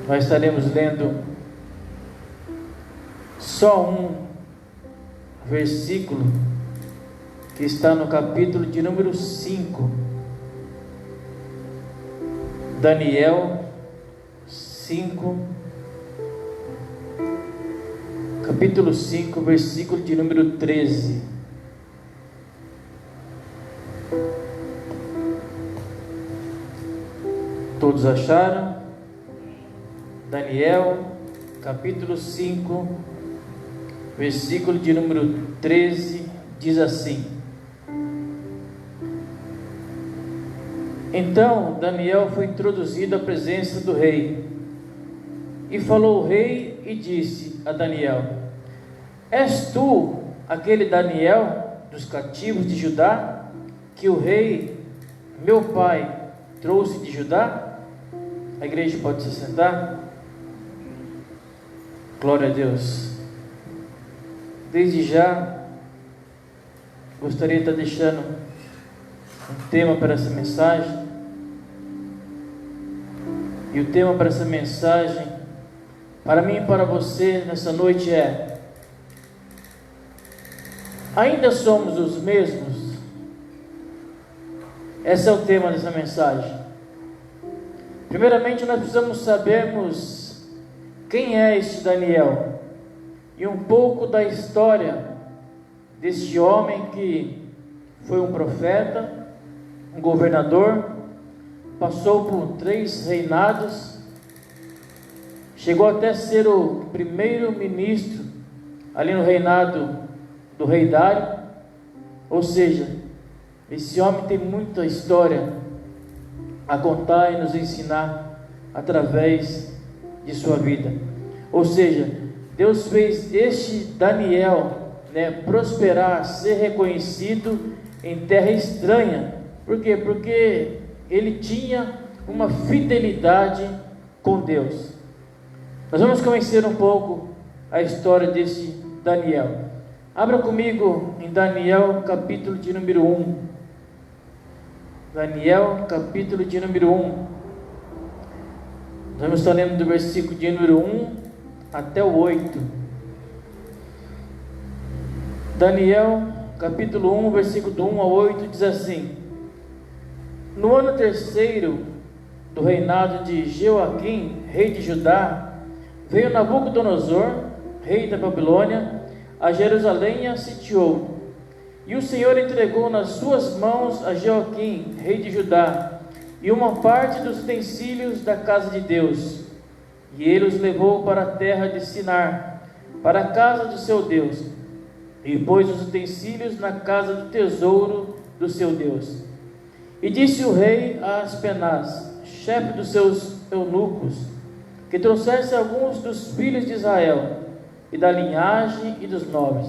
Nós estaremos lendo só um versículo que está no capítulo de número 5, Daniel 5, capítulo 5, versículo de número 13. Todos acharam? Daniel, capítulo 5, versículo de número 13, diz assim: Então Daniel foi introduzido à presença do rei, e falou o rei e disse a Daniel: És tu aquele Daniel dos cativos de Judá, que o rei, meu pai, trouxe de Judá? A igreja pode se sentar? Glória a Deus. Desde já, gostaria de estar deixando um tema para essa mensagem. E o tema para essa mensagem, para mim e para você nessa noite é: ainda somos os mesmos? Esse é o tema dessa mensagem. Primeiramente, nós precisamos sabermos quem é este Daniel e um pouco da história deste homem que foi um profeta, um governador, passou por 3 reinados, chegou até ser o primeiro ministro ali no reinado do rei Dário. Ou seja, esse homem tem muita história a contar e nos ensinar através de sua vida. Ou seja, Deus fez este Daniel, prosperar, ser reconhecido em terra estranha. Por quê? Porque ele tinha uma fidelidade com Deus. Nós vamos conhecer um pouco a história desse Daniel. Abra comigo em Daniel, capítulo de número 1. Daniel, capítulo de número 1. Nós vamos estar lendo do versículo de número 1 até o 8. Daniel, capítulo 1, versículo do 1 ao 8, diz assim: No ano 3º do reinado de Jeoaquim, rei de Judá, veio Nabucodonosor, rei da Babilônia, a Jerusalém e a sitiou. E o Senhor entregou nas suas mãos a Jeoaquim, rei de Judá, e uma parte dos utensílios da casa de Deus. E ele os levou para a terra de Sinar, para a casa do seu Deus, e pôs os utensílios na casa do tesouro do seu Deus. E disse o rei a Aspenaz, chefe dos seus eunucos, que trouxesse alguns dos filhos de Israel, e da linhagem e dos nobres,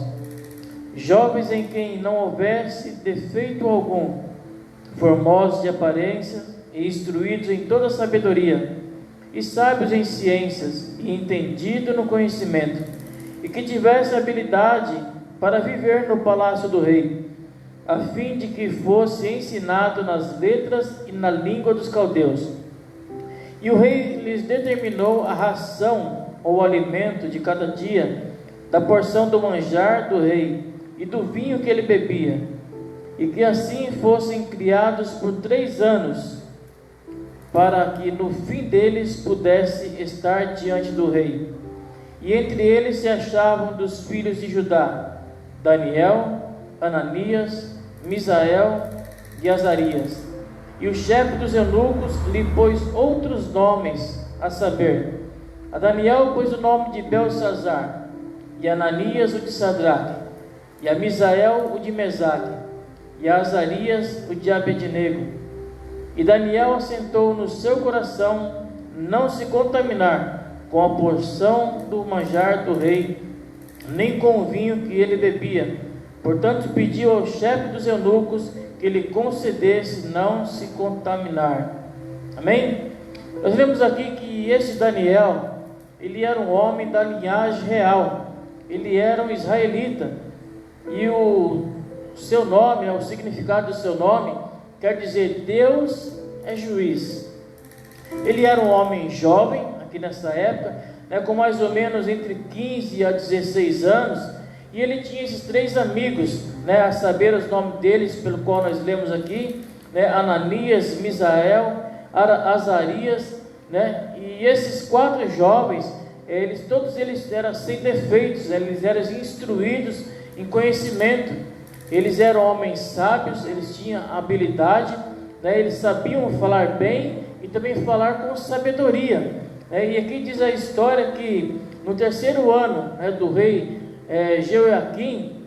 jovens em quem não houvesse defeito algum, formosos de aparência e instruídos em toda sabedoria, e sábios em ciências e entendidos no conhecimento, e que tivesse habilidade para viver no palácio do rei, a fim de que fosse ensinado nas letras e na língua dos caldeus. E o rei lhes determinou a ração ou alimento de cada dia, da porção do manjar do rei e do vinho que ele bebia, e que assim fossem criados por 3 anos, para que no fim deles pudesse estar diante do rei. E entre eles se achavam dos filhos de Judá, Daniel, Ananias, Misael e Azarias. E o chefe dos eunucos lhe pôs outros nomes, a saber, a Daniel pôs o nome de Belsazar, e a Ananias o de Sadraque, e a Misael o de Mesaque, e a Azarias o de Abednego. E Daniel assentou no seu coração não se contaminar com a porção do manjar do rei, nem com o vinho que ele bebia. Portanto pediu ao chefe dos eunucos que lhe concedesse não se contaminar. Amém? Nós vemos aqui que esse Daniel, ele era um homem da linhagem real, ele era um israelita, e o seu nome, o significado do seu nome, quer dizer Deus é juiz. Ele era um homem jovem, aqui nessa época, né, com mais ou menos entre 15 a 16 anos, e ele tinha esses 3 amigos, né, a saber os nomes deles, pelo qual nós lemos aqui, né, Ananias, Misael, Azarias, né, e esses 4 jovens, todos eles eram sem defeitos, eles eram instruídos em conhecimento, eles eram homens sábios, eles tinham habilidade, né, eles sabiam falar bem e também falar com sabedoria, né, e aqui diz a história que no 3º ano, né, do rei Jeoaquim,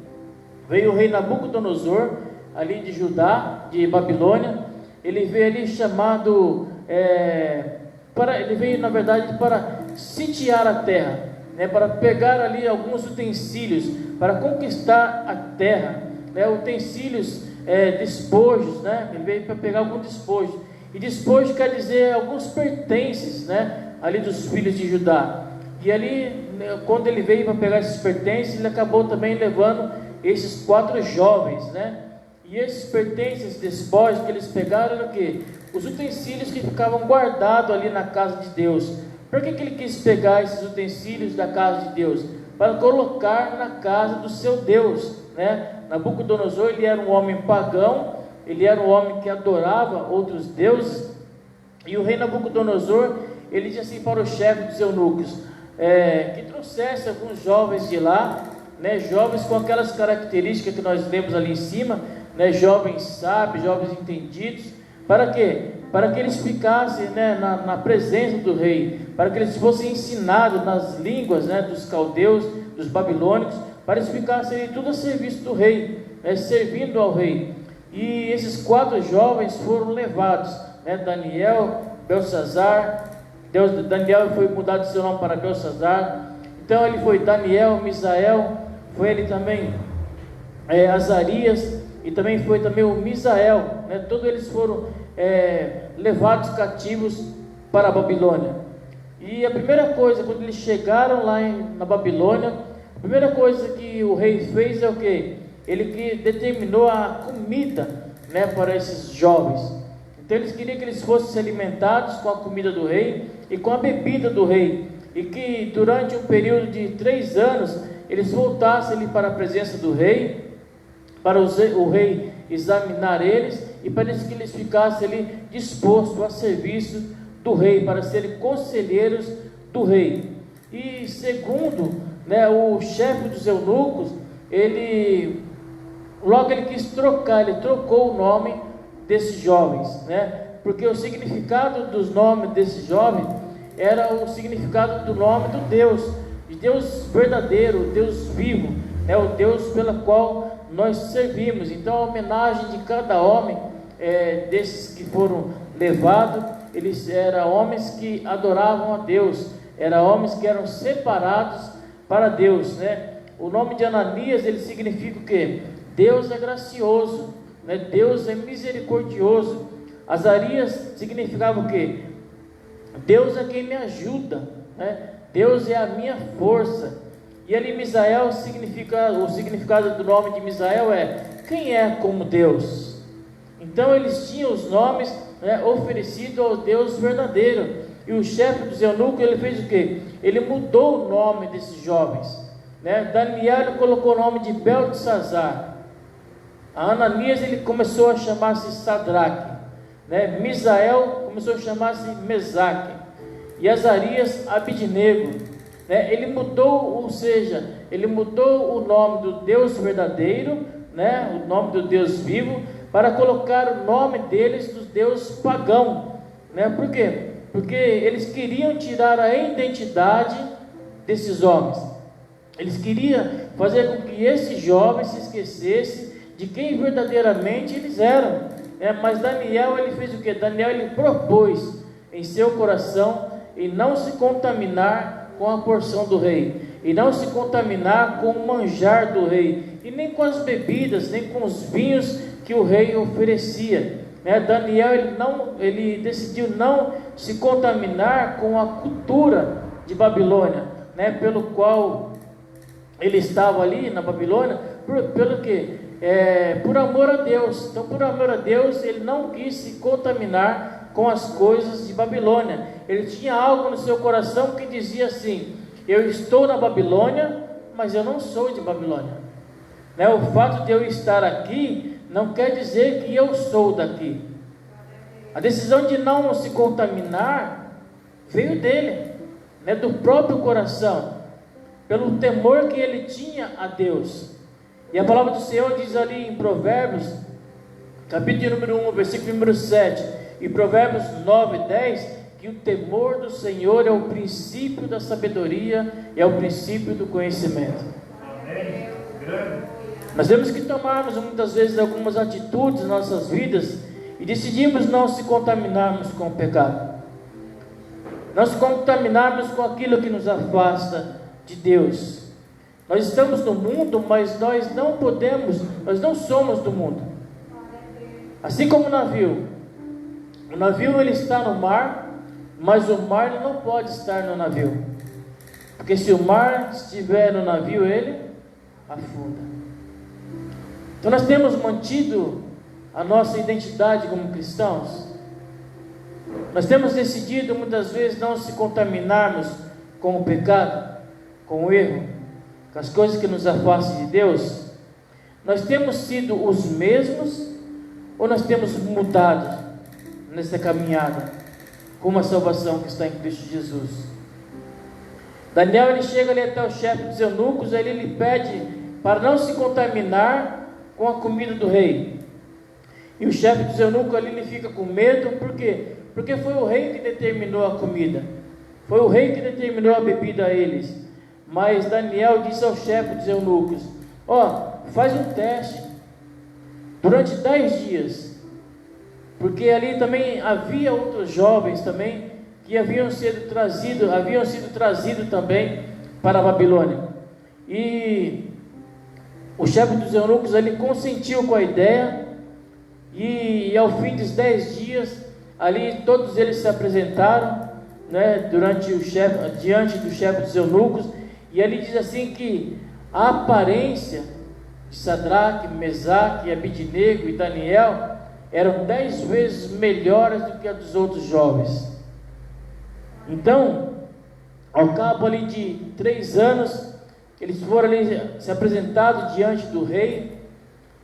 veio o rei Nabucodonosor, ali de Judá, de Babilônia. Ele veio ali chamado, ele veio na verdade para sitiar a terra, né, para pegar ali alguns utensílios, para conquistar a terra, né, utensílios, despojos, né, ele veio para pegar algum despojo, e despojo quer dizer alguns pertences, né, ali dos filhos de Judá. E ali, quando ele veio para pegar esses pertences, ele acabou também levando esses 4 jovens, né? E esses pertences, despojos que eles pegaram, eram o quê? Os utensílios que ficavam guardados ali na casa de Deus. Por que ele quis pegar esses utensílios da casa de Deus? Para colocar na casa do seu Deus, né? Nabucodonosor, ele era um homem pagão, ele era um homem que adorava outros deuses, e o rei Nabucodonosor, ele disse assim para o chefe dos eunucos, que trouxesse alguns jovens de lá, né, jovens com aquelas características que nós lemos ali em cima, né, jovens sábios, jovens entendidos. Para quê? Para que eles ficassem, né, na presença do rei, para que eles fossem ensinados nas línguas, né, dos caldeus, dos babilônicos, para eles ficassem tudo a serviço do rei, né, servindo ao rei. E esses 4 jovens foram levados, né, Daniel, Belsazar. Daniel foi mudado de seu nome para Belsazar. Então ele foi Daniel, Misael, foi ele também Azarias, e também foi também o Misael, né? Todos eles foram levados cativos para a Babilônia. E a primeira coisa, quando eles chegaram lá na Babilônia, a primeira coisa que o rei fez é o quê? Ele determinou a comida, né, para esses jovens. Então eles queriam que eles fossem alimentados com a comida do rei e com a bebida do rei, e que durante um período de 3 anos eles voltassem ali para a presença do rei, para o rei examinar eles, e para que eles ficassem ali dispostos a serviço do rei, para serem conselheiros do rei. E segundo, né, o chefe dos eunucos, logo ele quis trocar, ele trocou o nome desses jovens, né? Porque o significado dos nomes desses jovens era o significado do nome do Deus, de Deus verdadeiro, Deus vivo, né? O Deus pelo qual nós servimos. Então a homenagem de cada homem desses que foram levados, eles eram homens que adoravam a Deus, eram homens que eram separados para Deus, né? O nome de Ananias, ele significa o quê? Deus é gracioso, né? Deus é misericordioso. Azarias significava o quê? Deus é quem me ajuda, né? Deus é a minha força. E ali Misael significa, o significado do nome de Misael é quem é como Deus. Então eles tinham os nomes, né, oferecidos ao Deus verdadeiro. E o chefe dos eunucos, ele fez o quê? Ele mudou o nome desses jovens, né? Daniel colocou o nome de Beltesazar. A Ananias, ele começou a chamar-se Sadraque, né? Misael começou a chamar-se Mesaque, e Azarias Abidnego, né? Ele mudou, ou seja, ele mudou o nome do Deus verdadeiro, né? O nome do Deus vivo, para colocar o nome deles do Deus pagão, né? Por quê? Porque eles queriam tirar a identidade desses homens. Eles queriam fazer com que esses jovens se esquecessem de quem verdadeiramente eles eram. Mas Daniel, ele fez o que? Daniel, ele propôs em seu coração em não se contaminar com a porção do rei, e não se contaminar com o manjar do rei, e nem com as bebidas, nem com os vinhos que o rei oferecia. Daniel, ele decidiu não se contaminar com a cultura de Babilônia, pelo qual ele estava ali na Babilônia, pelo que? Por amor a Deus. Então, por amor a Deus, ele não quis se contaminar com as coisas de Babilônia. Ele tinha algo no seu coração que dizia assim: eu estou na Babilônia, mas eu não sou de Babilônia. Né? O fato de eu estar aqui não quer dizer que eu sou daqui. A decisão de não se contaminar veio dele, né? Do próprio coração, pelo temor que ele tinha a Deus. E a palavra do Senhor diz ali em Provérbios, capítulo número 1, versículo número 7, e Provérbios 9, 10, que o temor do Senhor é o princípio da sabedoria e é o princípio do conhecimento. Amém. Nós temos que tomarmos muitas vezes algumas atitudes nas nossas vidas e decidimos não se contaminarmos com o pecado, não se contaminarmos com aquilo que nos afasta de Deus. Nós estamos no mundo, mas nós não somos do mundo. Assim como o navio ele está no mar, mas o mar ele não pode estar no navio, porque se o mar estiver no navio, ele afunda. Então nós temos mantido a nossa identidade como cristãos. Nós temos decidido muitas vezes não se contaminarmos com o pecado, com o erro, com as coisas que nos afastam de Deus. Nós temos sido os mesmos ou nós temos mudado nessa caminhada com uma salvação que está em Cristo Jesus? Daniel ele chega ali até o chefe dos eunucos, aí ele pede para não se contaminar com a comida do rei. E o chefe dos eunucos ali ele fica com medo, por quê? Porque foi o rei que determinou a comida, foi o rei que determinou a bebida a eles. Mas Daniel disse ao chefe dos eunucos: faz um teste durante 10 dias, porque ali também havia outros jovens também que haviam sido trazidos também para a Babilônia. E o chefe dos eunucos ali consentiu com a ideia, e ao fim dos 10 dias ali todos eles se apresentaram, né, diante do chefe dos eunucos, e ali diz assim que a aparência de Sadraque, Mesaque, Abidnego e Daniel eram 10 vezes melhores do que a dos outros jovens. Então, ao cabo ali de 3 anos, eles foram ali se apresentados diante do rei,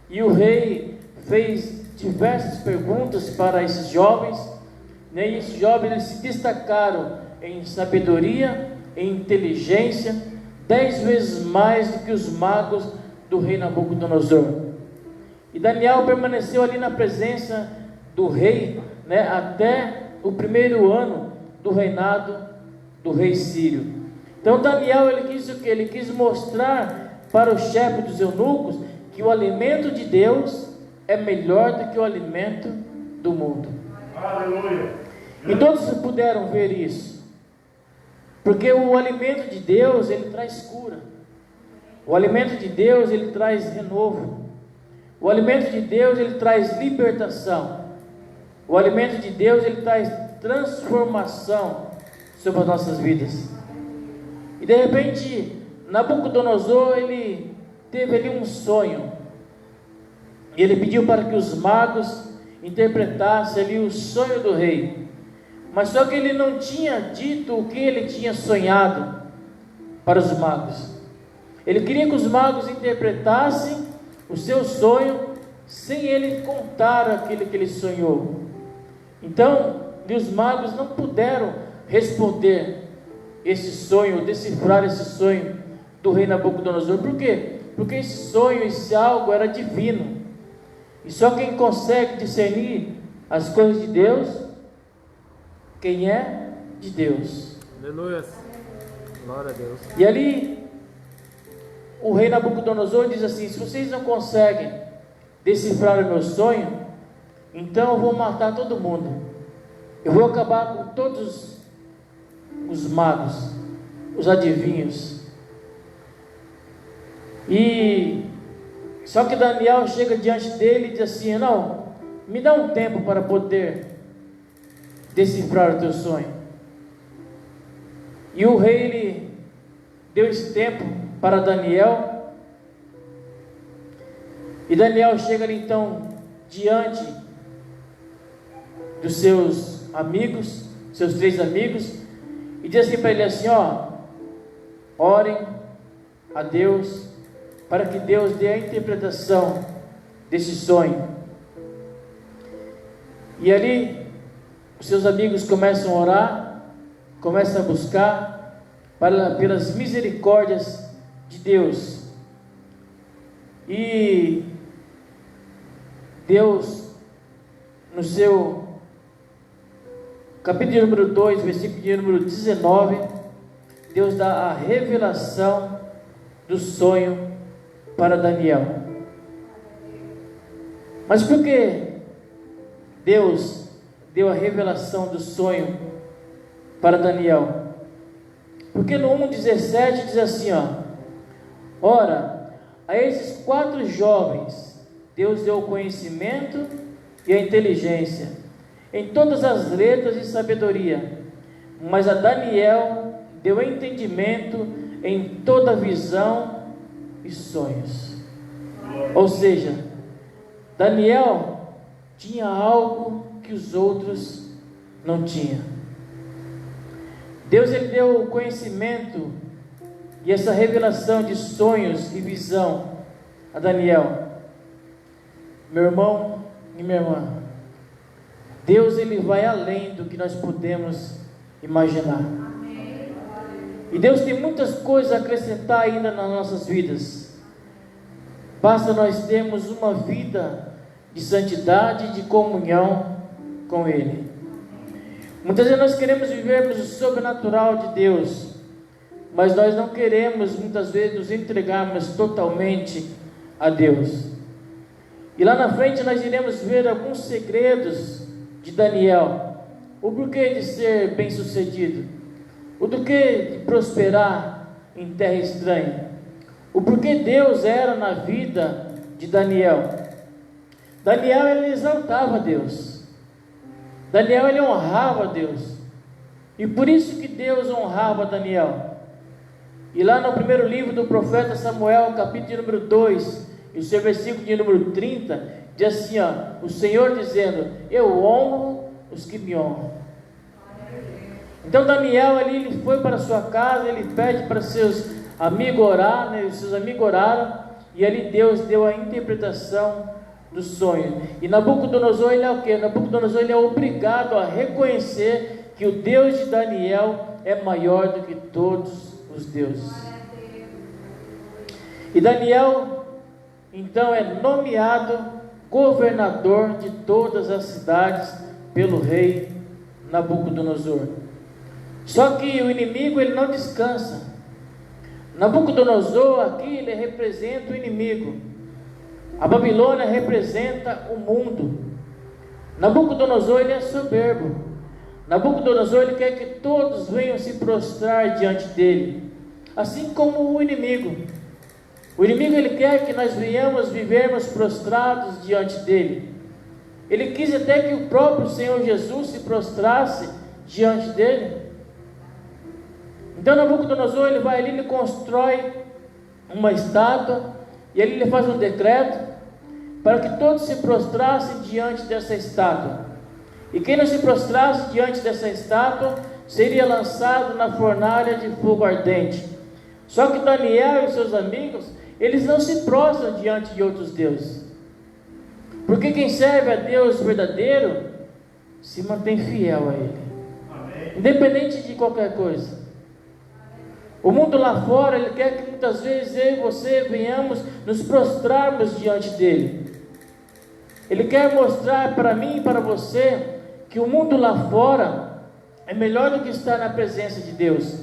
e o rei fez diversas perguntas para esses jovens, né? E esses jovens eles se destacaram em sabedoria, em inteligência, 10 vezes mais do que os magos do rei Nabucodonosor. E Daniel permaneceu ali na presença do rei, né, até o primeiro ano do reinado do rei Sírio. Então Daniel ele quis o quê? Ele quis mostrar para o chefe dos eunucos que o alimento de Deus é melhor do que o alimento do mundo. Aleluia. E todos puderam ver isso, porque o alimento de Deus ele traz cura, o alimento de Deus ele traz renovo, o alimento de Deus ele traz libertação, o alimento de Deus ele traz transformação sobre as nossas vidas. E de repente Nabucodonosor ele teve ali um sonho, e ele pediu para que os magos interpretassem ali o sonho do rei, mas só que ele não tinha dito o que ele tinha sonhado para os magos. Ele queria que os magos interpretassem o seu sonho sem ele contar aquilo que ele sonhou. Então, os magos não puderam responder esse sonho, decifrar esse sonho do rei Nabucodonosor. Por quê? Porque esse sonho, esse algo era divino, e só quem consegue discernir as coisas de Deus, quem é de Deus. Aleluia. Glória a Deus. E ali o rei Nabucodonosor diz assim: se vocês não conseguem decifrar o meu sonho, então eu vou matar todo mundo, eu vou acabar com todos os magos, os adivinhos. E só que Daniel chega diante dele e diz assim: não, me dá um tempo para poder decifrar o teu sonho. E o rei ele deu esse tempo para Daniel, e Daniel chega ali então diante dos seus amigos, seus 3 amigos, e diz assim para ele assim, ó, orem a Deus, para que Deus dê a interpretação desse sonho. E ali, os seus amigos começam a orar, começam a buscar pelas misericórdias de Deus. E Deus, no seu capítulo número 2, versículo de número 19, Deus dá a revelação do sonho para Daniel. Mas por que Deus deu a revelação do sonho para Daniel? Porque no 1,17 diz assim, ó: ora, a esses 4 jovens Deus deu o conhecimento e a inteligência em todas as letras e sabedoria, mas a Daniel deu entendimento em toda visão e sonhos. Ou seja, Daniel tinha algo que os outros não tinham. Deus ele deu o conhecimento e essa revelação de sonhos e visão a Daniel. Meu irmão e minha irmã, Deus ele vai além do que nós podemos imaginar. E Deus tem muitas coisas a acrescentar ainda nas nossas vidas. Basta nós termos uma vida de santidade e de comunhão com Ele. Muitas vezes nós queremos vivermos o sobrenatural de Deus, mas nós não queremos muitas vezes nos entregarmos totalmente a Deus. E lá na frente nós iremos ver alguns segredos de Daniel. O porquê de ser bem sucedido, o porquê de prosperar em terra estranha, o porquê Deus era na vida de Daniel. Daniel ele exaltava Deus, Daniel ele honrava Deus, e por isso que Deus honrava Daniel. E lá no primeiro livro do profeta Samuel, capítulo número 2, e o seu versículo de número 30, diz assim, ó, o Senhor dizendo: eu honro os que me honram. Então Daniel ali, ele foi para sua casa, ele pede para seus amigos orar, né? Os seus amigos oraram, e ali Deus deu a interpretação do sonho. E Nabucodonosor ele é o que? Nabucodonosor ele é obrigado a reconhecer que o Deus de Daniel é maior do que todos os deuses. E Daniel então é nomeado governador de todas as cidades pelo rei Nabucodonosor. Só que o inimigo ele não descansa. Nabucodonosor aqui ele representa o inimigo. A Babilônia representa o mundo. Nabucodonosor ele é soberbo. Nabucodonosor ele quer que todos venham se prostrar diante dele, assim como o inimigo. O inimigo ele quer que nós venhamos vivermos prostrados diante dele. Ele quis até que o próprio Senhor Jesus se prostrasse diante dele. Então Nabucodonosor ele vai ali, ele constrói uma estátua, e ali ele faz um decreto para que todos se prostrassem diante dessa estátua. E quem não se prostrasse diante dessa estátua seria lançado na fornalha de fogo ardente. Só que Daniel e seus amigos, eles não se prostram diante de outros deuses, porque quem serve a Deus verdadeiro se mantém fiel a Ele. Amém. Independente de qualquer coisa. O mundo lá fora, ele quer que muitas vezes eu e você venhamos nos prostrarmos diante dele. Ele quer mostrar para mim e para você que o mundo lá fora é melhor do que estar na presença de Deus,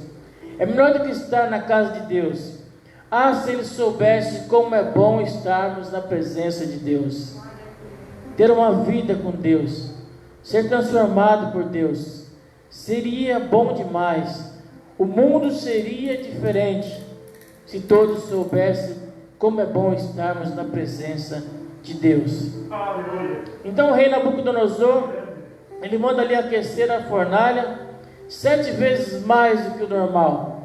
é melhor do que estar na casa de Deus. Ah, se ele soubesse como é bom estarmos na presença de Deus, ter uma vida com Deus, ser transformado por Deus, seria bom demais. O mundo seria diferente se todos soubessem como é bom estarmos na presença de Deus. Então o rei Nabucodonosor, ele manda ali aquecer a fornalha 7 vezes mais do que o normal.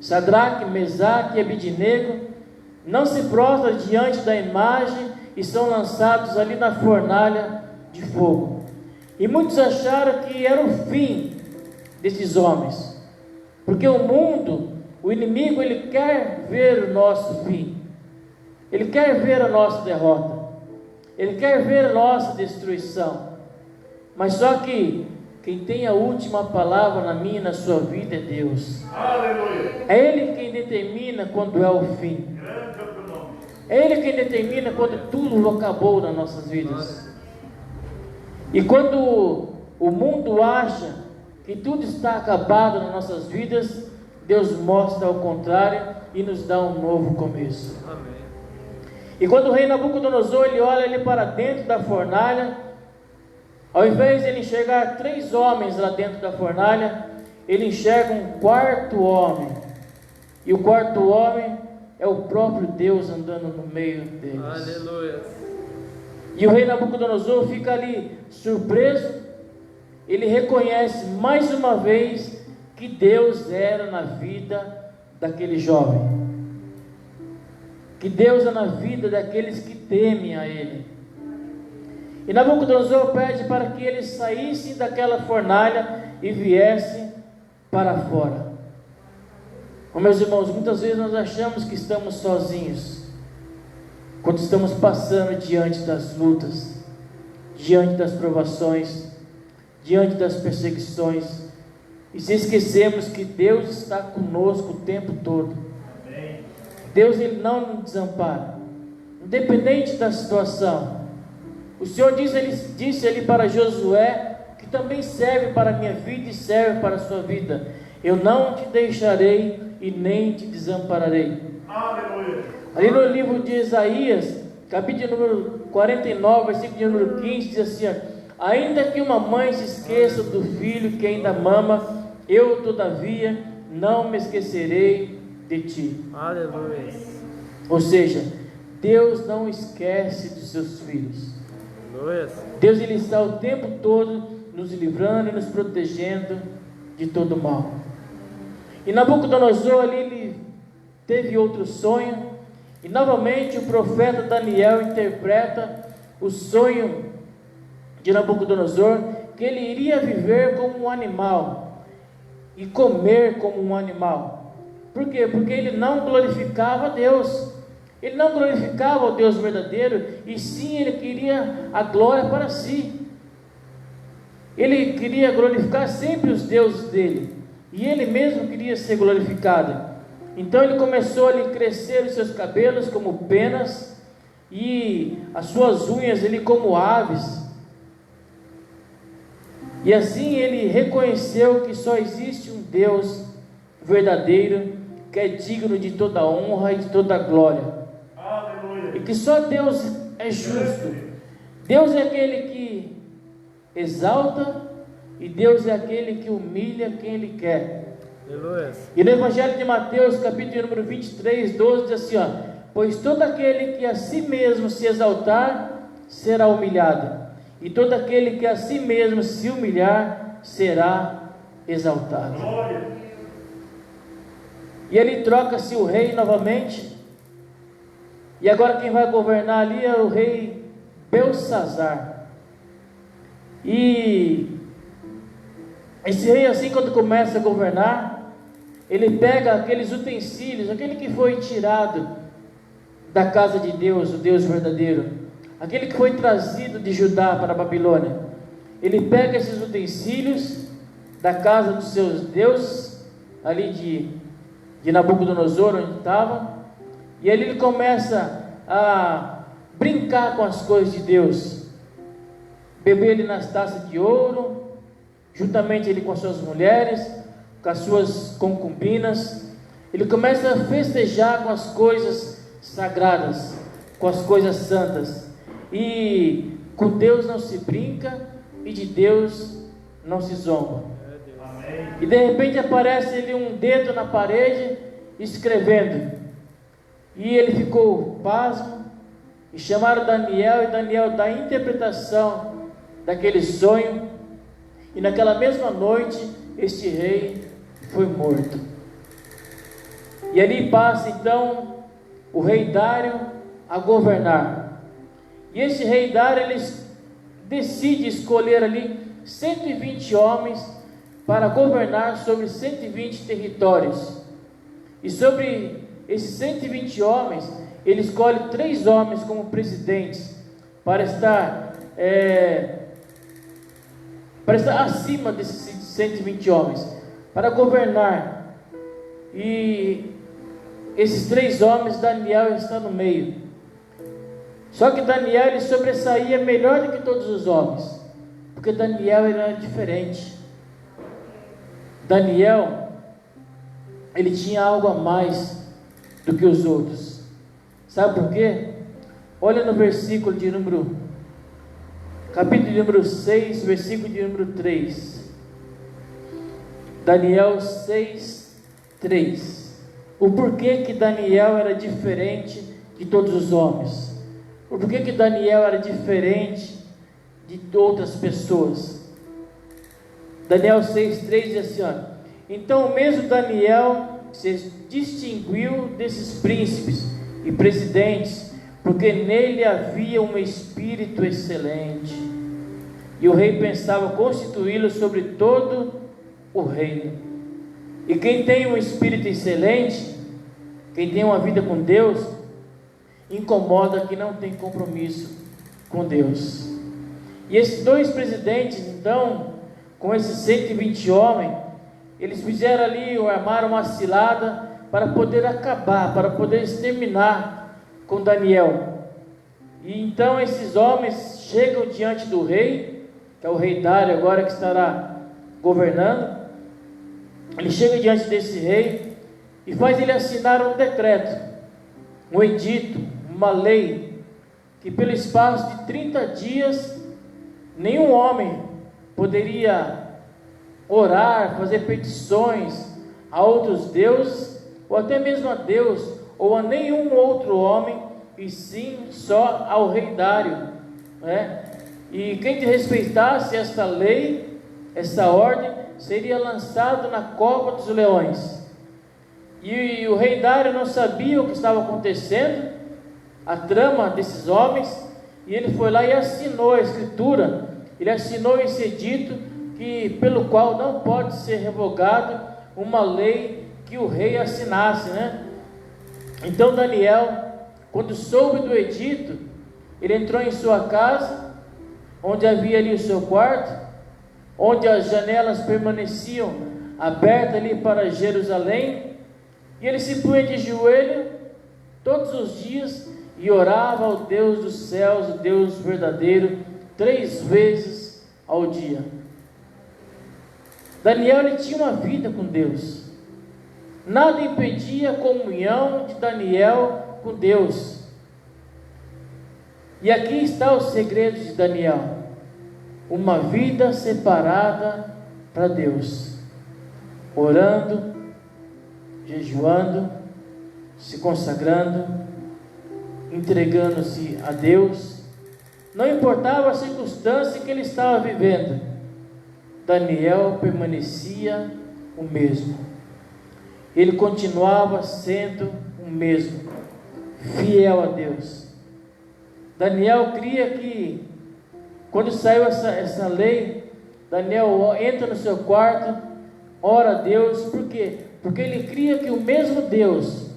Sadraque, Mesaque e Abidnego não se prostram diante da imagem e são lançados ali na fornalha de fogo. E muitos acharam que era o fim desses homens, porque o mundo, o inimigo, ele quer ver o nosso fim, ele quer ver a nossa derrota, ele quer ver a nossa destruição. Mas só que quem tem a última palavra na minha e na sua vida é Deus. Aleluia. É Ele quem determina quando é o fim. Grande é o teu nome. É Ele quem determina quando tudo acabou nas nossas vidas. E quando o mundo acha que tudo está acabado nas nossas vidas, Deus mostra ao contrário e nos dá um novo começo. Amém. E quando o rei Nabucodonosor, ele olha ali para dentro da fornalha, ao invés de ele enxergar 3 homens lá dentro da fornalha, ele enxerga um 4º homem. E o 4º homem é o próprio Deus andando no meio deles. Aleluia. E o rei Nabucodonosor fica ali surpreso. Ele reconhece mais uma vez que Deus era na vida daquele jovem, que Deus é na vida daqueles que temem a Ele. E Nabucodonosor pede para que eles saíssem daquela fornalha e viessem para fora. Meus irmãos, muitas vezes nós achamos que estamos sozinhos, quando estamos passando diante das lutas, diante das provações, diante das perseguições, e se esquecemos que Deus está conosco o tempo todo. Amém. Deus, Ele não nos desampara, independente da situação. O Senhor disse ali para Josué, que também serve para a minha vida e serve para a sua vida: eu não te deixarei e nem te desampararei. Aleluia. Ali no livro de Isaías, capítulo número 49, versículo número 15, diz assim: ainda que uma mãe se esqueça do filho que ainda mama, eu todavia não me esquecerei de ti. Aleluia. Ou seja, Deus não esquece dos seus filhos. Aleluia. Deus, Ele está o tempo todo nos livrando e nos protegendo de todo mal. E Nabucodonosor ali, ele teve outro sonho, e novamente o profeta Daniel interpreta o sonho de Nabucodonosor, que ele iria viver como um animal e comer como um animal. Por quê? Porque ele não glorificava a Deus, ele não glorificava o Deus verdadeiro, e sim ele queria a glória para si. Ele queria glorificar sempre os deuses dele, e ele mesmo queria ser glorificado. Então ele começou a crescer os seus cabelos como penas, e as suas unhas ele como aves. E assim ele reconheceu que só existe um Deus verdadeiro, que é digno de toda honra e de toda glória. Aleluia. E que só Deus é justo. Deus é aquele que exalta, e Deus é aquele que humilha quem Ele quer. Aleluia. E no Evangelho de Mateus, capítulo número 23, 12, diz assim: pois todo aquele que a si mesmo se exaltar, será humilhado, e todo aquele que a si mesmo se humilhar, será exaltado. Glória. E ali troca-se o rei novamente, e agora quem vai governar ali é o rei Belsazar. E esse rei, assim, quando começa a governar, ele pega aqueles utensílios, aquele que foi tirado da casa de Deus, o Deus verdadeiro, aquele que foi trazido de Judá para a Babilônia. Ele pega esses utensílios da casa dos seus deuses, ali de Nabucodonosor, onde estava, e ali ele começa a brincar com as coisas de Deus, beber ele nas taças de ouro, juntamente ele com as suas mulheres, com as suas concubinas. Ele começa a festejar com as coisas sagradas, com as coisas santas, e com Deus não se brinca, e de Deus não se zomba. Amém. E de repente aparece ele um dedo na parede, escrevendo, e ele ficou pasmo, e chamaram Daniel, e Daniel dá a interpretação daquele sonho, e naquela mesma noite este rei foi morto. E ali passa então o rei Dário a governar. E esse rei Dário, ele decide escolher ali 120 homens para governar sobre 120 territórios. E sobre esses 120 homens, ele escolhe 3 homens como presidentes para estar acima desses 120 homens, para governar. E esses 3 homens, Daniel está no meio. Só que Daniel, ele sobressaía melhor do que todos os homens, porque Daniel era diferente. Daniel, ele tinha algo a mais do que os outros. Sabe por quê? Olha no versículo de capítulo de número 6, versículo de número 3. Daniel 6, 3. O porquê que Daniel era diferente de todos os homens? O porquê que Daniel era diferente de outras pessoas? Daniel 6, 3 diz assim, ó: então o mesmo Daniel se distinguiu desses príncipes e presidentes, porque nele havia um espírito excelente, e o rei pensava constituí-lo sobre todo o reino. E quem tem um espírito excelente, quem tem uma vida com Deus, incomoda que não tem compromisso com Deus. E esses 2 presidentes, então, com esses 120 homens, eles fizeram ali, armaram uma cilada para poder acabar, para poder exterminar com Daniel. E então esses homens chegam diante do rei, que é o rei Dário agora que estará governando. Ele chega diante desse rei e faz ele assinar um decreto, um edito, uma lei, que pelo espaço de 30 dias, nenhum homem poderia orar, fazer petições a outros deuses, ou até mesmo a Deus, ou a nenhum outro homem, e sim só ao rei Dário, né? E quem desrespeitasse esta lei, essa ordem, seria lançado na cova dos leões. E o rei Dário não sabia o que estava acontecendo, a trama desses homens, e ele foi lá e assinou a escritura. Ele assinou esse edito, pelo qual não pode ser revogado uma lei que o rei assinasse, né? Então Daniel, quando soube do edito, ele entrou em sua casa, onde havia ali o seu quarto, onde as janelas permaneciam abertas ali para Jerusalém, e ele se punha de joelho todos os dias e orava ao Deus dos céus, o Deus verdadeiro, 3 vezes ao dia. Daniel, ele tinha uma vida com Deus. Nada impedia a comunhão de Daniel com Deus. E aqui está o segredo de Daniel: uma vida separada para Deus, orando, jejuando, se consagrando, entregando-se a Deus. Não importava a circunstância que ele estava vivendo, Daniel permanecia o mesmo. Ele continuava sendo o mesmo, fiel a Deus. Daniel cria que, quando saiu essa lei, Daniel entra no seu quarto, ora a Deus. Por quê? Porque ele cria que o mesmo Deus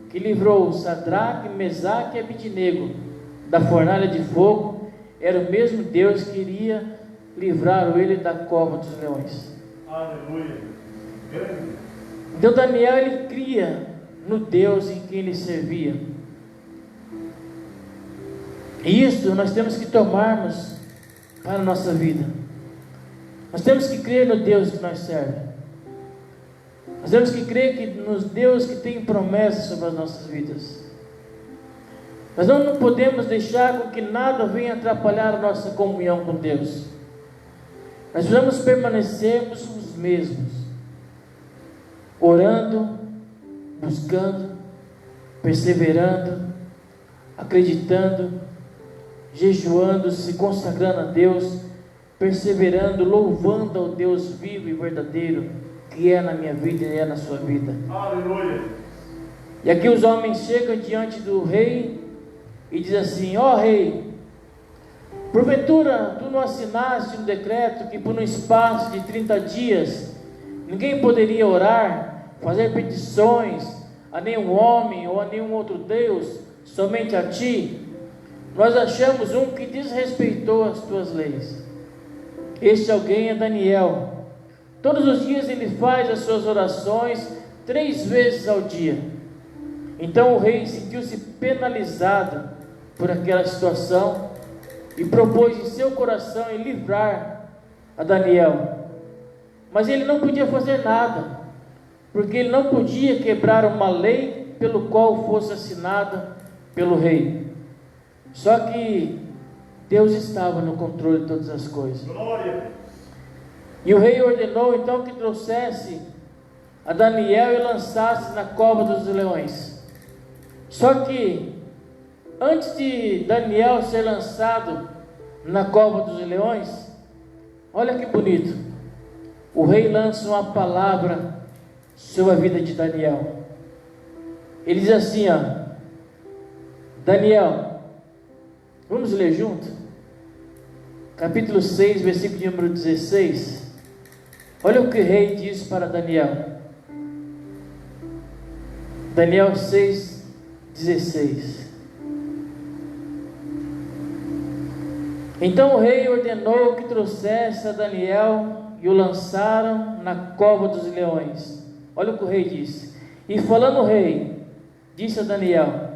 que livrou Sadraque, Mesaque e Abidnego da fornalha de fogo, era o mesmo Deus que iria livrar ele da cova dos leões. Aleluia. Então Daniel, ele cria no Deus em quem ele servia. E isso nós temos que tomarmos para a nossa vida. Nós temos que crer no Deus que nós servemos. Nós temos que crer que nos Deus que tem promessas sobre as nossas vidas. Nós não podemos deixar com que nada venha atrapalhar a nossa comunhão com Deus. Nós precisamos permanecermos os mesmos, orando, buscando, perseverando, acreditando, jejuando, se consagrando a Deus, perseverando, louvando ao Deus vivo e verdadeiro, que é na minha vida e é na sua vida. Aleluia. E aqui os homens chegam diante do rei e dizem assim: ó rei, Porventura, tu não assinaste um decreto que por um espaço de 30 dias ninguém poderia orar, fazer petições a nenhum homem ou a nenhum outro Deus, somente a ti? Nós achamos um que desrespeitou as tuas leis. Este alguém é Daniel. Todos os dias ele faz as suas orações 3 vezes ao dia. Então o rei sentiu-se penalizado por aquela situação e propôs em seu coração em livrar a Daniel. Mas ele não podia fazer nada, porque ele não podia quebrar uma lei pelo qual fosse assinada pelo rei. Só que Deus estava no controle de todas as coisas. Glória. E o rei ordenou então que trouxesse a Daniel e lançasse na cova dos leões. Só que antes de Daniel ser lançado na cova dos leões, olha que bonito, o rei lança uma palavra sobre a vida de Daniel. Ele diz assim, Daniel, vamos ler junto? Capítulo 6, versículo de número 16. Olha o que o rei diz para Daniel. Daniel 6, 16. Então o rei ordenou que trouxesse a Daniel e o lançaram na cova dos leões. Olha o que o rei disse. E falando o rei, disse a Daniel: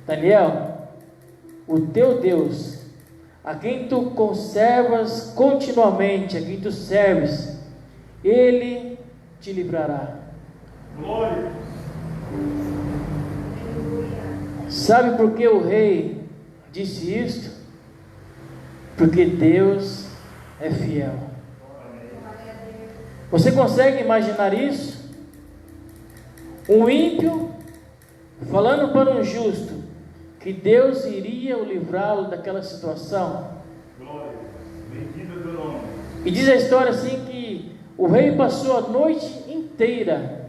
Daniel, o teu Deus, a quem tu conservas continuamente, a quem tu serves, ele te livrará. Glória. Sabe por que o rei disse isto? Porque Deus é fiel. Você consegue imaginar isso? Um ímpio falando para um justo que Deus iria o livrá-lo daquela situação. Glória. Bendito é o teu nome. E diz a história assim que o rei passou a noite inteira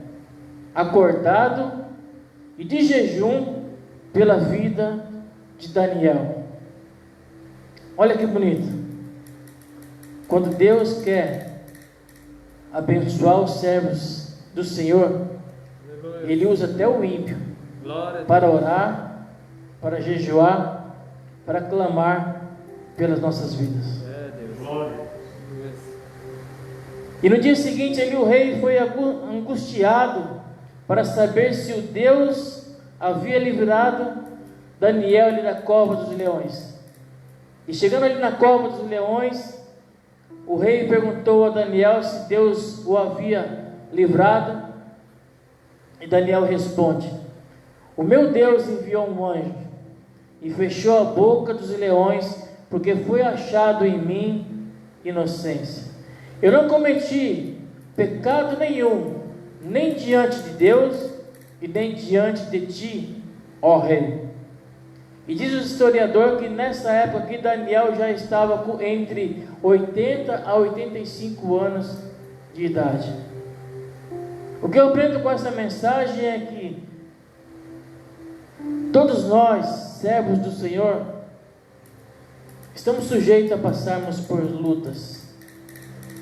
acordado e de jejum pela vida de Daniel. Olha que bonito. Quando Deus quer abençoar os servos do Senhor, Ele usa até o ímpio para orar, para jejuar, para clamar pelas nossas vidas. Glória. E no dia seguinte ali o rei foi angustiado para saber se o Deus havia livrado Daniel ali da cova dos leões. E chegando ali na cova dos leões, o rei perguntou a Daniel se Deus o havia livrado. E Daniel responde: o meu Deus enviou um anjo e fechou a boca dos leões, porque foi achado em mim inocência. Eu não cometi pecado nenhum, nem diante de Deus e nem diante de ti, ó rei. E diz o historiador que nessa época aqui Daniel já estava entre 80 a 85 anos de idade. O que eu aprendo com essa mensagem é que todos nós, servos do Senhor, estamos sujeitos a passarmos por lutas,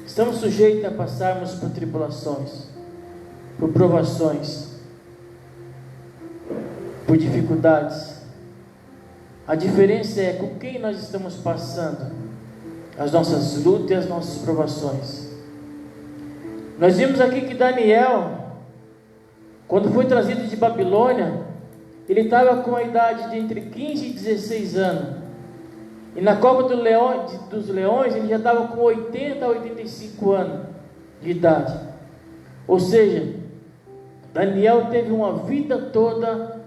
estamos sujeitos a passarmos por tribulações, por provações, por dificuldades. A diferença é com quem nós estamos passando as nossas lutas e as nossas provações. Nós vimos aqui que Daniel, quando foi trazido de Babilônia, ele estava com a idade de entre 15 e 16 anos. E na cova dos leões ele já estava com 80 a 85 anos de idade. Ou seja, Daniel teve uma vida toda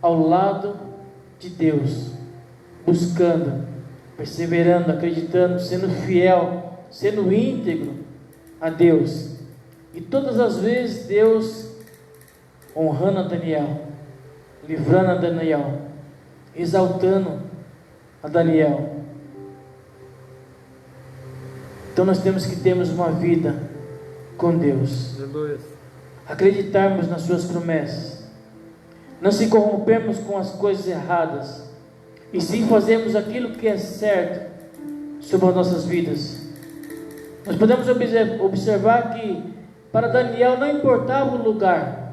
ao lado de Deus, buscando, perseverando, acreditando, sendo fiel, sendo íntegro a Deus. E todas as vezes Deus honrando a Daniel, livrando a Daniel, exaltando a Daniel. Então nós temos que termos uma vida com Deus, acreditarmos nas suas promessas, não se corrompermos com as coisas erradas, e sim fazemos aquilo que é certo sobre as nossas vidas. Nós podemos observar que para Daniel não importava o lugar,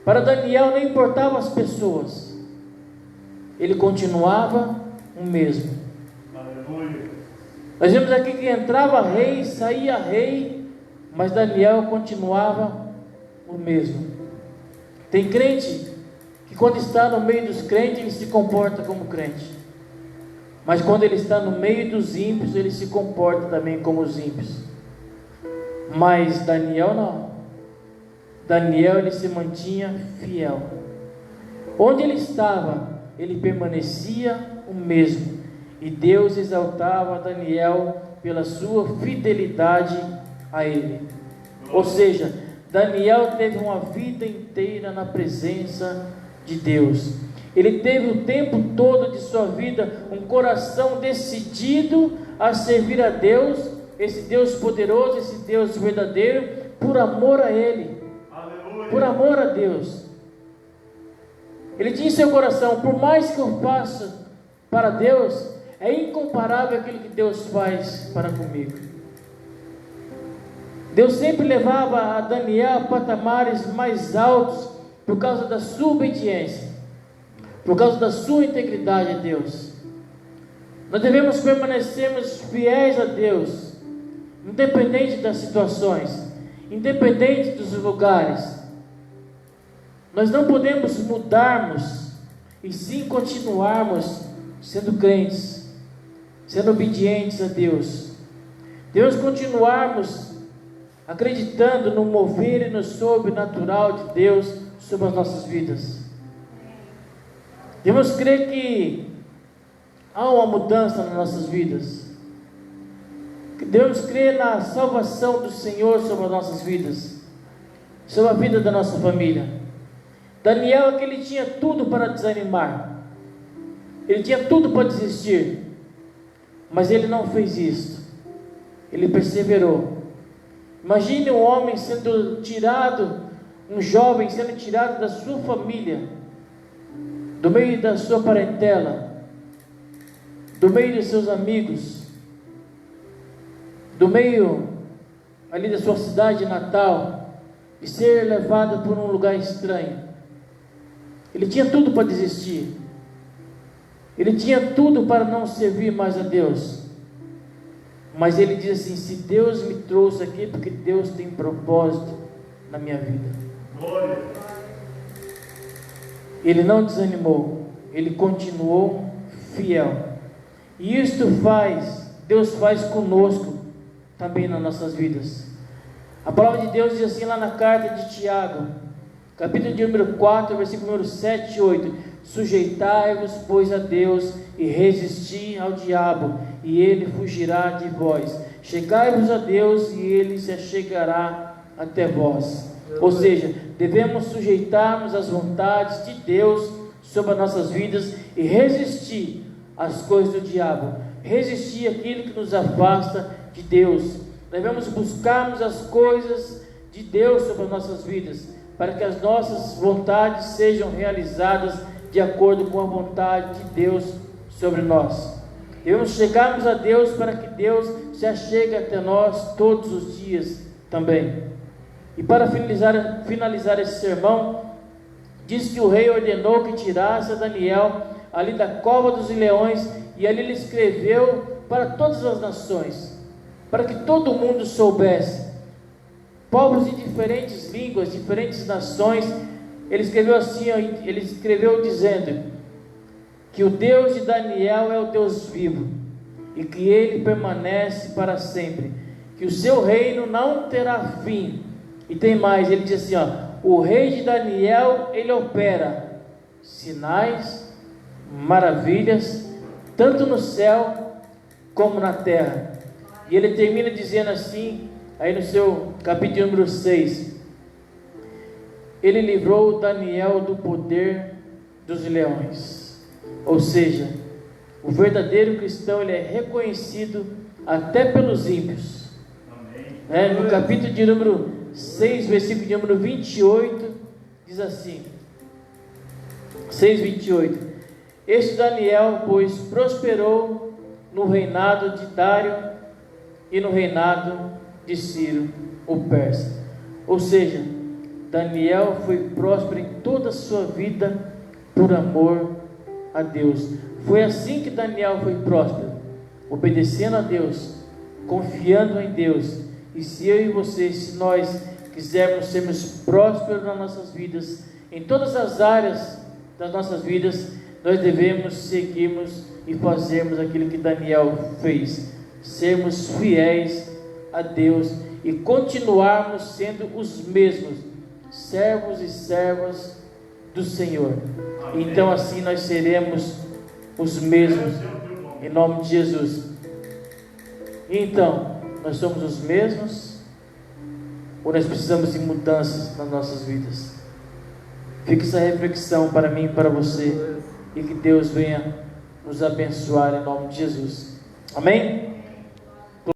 para Daniel não importavam as pessoas, ele continuava o mesmo. Aleluia. Nós vemos aqui que entrava rei, saía rei, mas Daniel continuava o mesmo. Tem crente que quando está no meio dos crentes, ele se comporta como crente, mas quando ele está no meio dos ímpios, ele se comporta também como os ímpios. Mas Daniel não. Daniel, ele se mantinha fiel. Onde ele estava, ele permanecia o mesmo, e Deus exaltava Daniel pela sua fidelidade a ele. Ou seja, Daniel teve uma vida inteira na presença de Deus. Ele teve o tempo todo de sua vida um coração decidido a servir a Deus, esse Deus poderoso, esse Deus verdadeiro, por amor a Ele. Aleluia. Por amor a Deus. Ele tinha em seu coração: por mais que eu faça para Deus, é incomparável aquilo que Deus faz para comigo. Deus sempre levava a Daniel a patamares mais altos por causa da sua obediência, por causa da sua integridade a Deus. Nós devemos permanecermos fiéis a Deus, independente das situações, independente dos lugares. Nós não podemos mudarmos, e sim continuarmos sendo crentes, sendo obedientes a Deus. Devemos continuarmos acreditando no mover e no sobrenatural de Deus sobre as nossas vidas. Devemos crer que há uma mudança nas nossas vidas. Devemos crer na salvação do Senhor sobre as nossas vidas, sobre a vida da nossa família. Daniel, que ele tinha tudo para desanimar, ele tinha tudo para desistir, mas ele não fez isso. Ele perseverou. Imagine um homem sendo tirado, um jovem sendo tirado da sua família, do meio da sua parentela, do meio de seus amigos, do meio ali da sua cidade natal, e ser levado por um lugar estranho. Ele tinha tudo para desistir, ele tinha tudo para não servir mais a Deus, mas ele diz assim: se Deus me trouxe aqui, porque Deus tem propósito na minha vida. Glória. Ele não desanimou, ele continuou fiel. E isto Deus faz conosco também nas nossas vidas. A palavra de Deus diz assim lá na carta de Tiago, capítulo de número 4, versículo número 7 e 8: sujeitai-vos, pois, a Deus, e resisti ao diabo, e ele fugirá de vós. Chegai-vos a Deus, e ele se achegará até vós. Ou seja, devemos sujeitar-nos às vontades de Deus sobre as nossas vidas e resistir às coisas do diabo, resistir àquilo que nos afasta de Deus. Devemos buscarmos as coisas de Deus sobre as nossas vidas, para que as nossas vontades sejam realizadas de acordo com a vontade de Deus sobre nós. Devemos chegarmos a Deus para que Deus se achegue até nós todos os dias também. E para finalizar esse sermão, diz que o rei ordenou que tirasse a Daniel ali da cova dos leões, e ali ele escreveu para todas as nações, para que todo mundo soubesse, povos de diferentes línguas, diferentes nações. Ele escreveu assim, ele escreveu dizendo que o Deus de Daniel é o Deus vivo, e que ele permanece para sempre, que o seu reino não terá fim. E tem mais, ele diz assim, o rei de Daniel, ele opera sinais, maravilhas, tanto no céu como na terra. E ele termina dizendo assim, aí no seu capítulo número 6, ele livrou Daniel do poder dos leões. Ou seja, o verdadeiro cristão, ele é reconhecido até pelos ímpios. No capítulo de número 6, versículo de número 28, diz assim, 6:28: Este Daniel, pois, prosperou no reinado de Dário e no reinado de Ciro, o persa. Ou seja, Daniel foi próspero em toda a sua vida por amor a Deus. Foi assim que Daniel foi próspero, obedecendo a Deus, confiando em Deus. E se eu e você, se nós quisermos sermos prósperos nas nossas vidas, em todas as áreas das nossas vidas, nós devemos seguirmos e fazermos aquilo que Daniel fez, sermos fiéis a Deus e continuarmos sendo os mesmos servos e servas do Senhor. Então assim nós seremos os mesmos, em nome de Jesus. Então, nós somos os mesmos ou nós precisamos de mudanças nas nossas vidas? Fique essa reflexão para mim e para você, e que Deus venha nos abençoar em nome de Jesus. Amém?